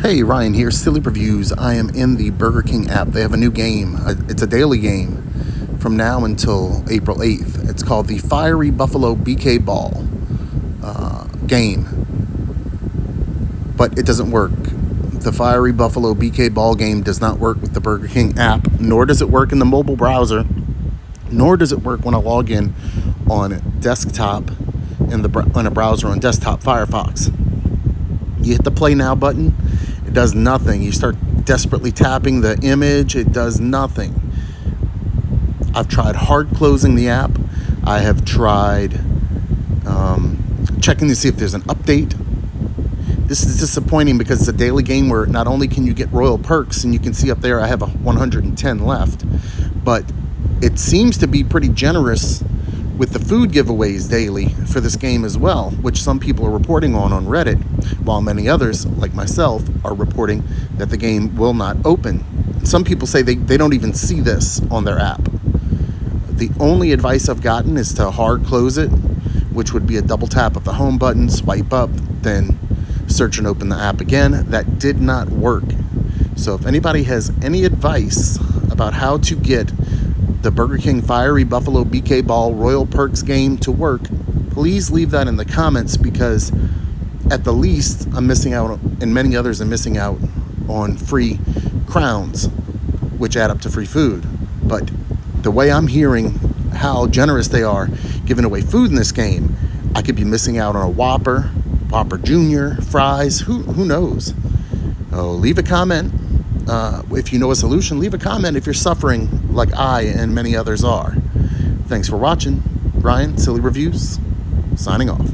Hey, Ryan here, Silly Reviews. I am in the Burger King app. They have a new game. It's a daily game from now until April 8th. It's called the Fiery Buffalo BK Ball game. But it doesn't work. The Fiery Buffalo BK Ball game does not work with the Burger King app, nor does it work in the mobile browser, nor does it work when I log in on desktop in a browser on desktop Firefox. You hit the play now button, it does nothing. You start desperately tapping the image, it does nothing. I've tried hard closing the app. I have tried checking to see if there's an update. This is disappointing because it's a daily game where not only can you get royal perks, and you can see up there I have 110 left, but it seems to be pretty generous with the food giveaways daily for this game as well, which some people are reporting on Reddit, while many others, like myself, are reporting that the game will not open. Some people say they don't even see this on their app. The only advice I've gotten is to hard close it, which would be a double tap of the home button, swipe up, then search and open the app again. That did not work. So if anybody has any advice about how to get the Burger King Fiery Buffalo BK Ball Royal Perks game to work, please leave that in the comments, because at the least I'm missing out, and many others are missing out on free crowns, which add up to free food. But the way I'm hearing how generous they are giving away food in this game, I could be missing out on a Whopper Junior, fries, who knows. Oh, leave a comment. If you know a solution, leave a comment if you're suffering like I and many others are. Thanks for watching. Ryan, Silly Reviews, signing off.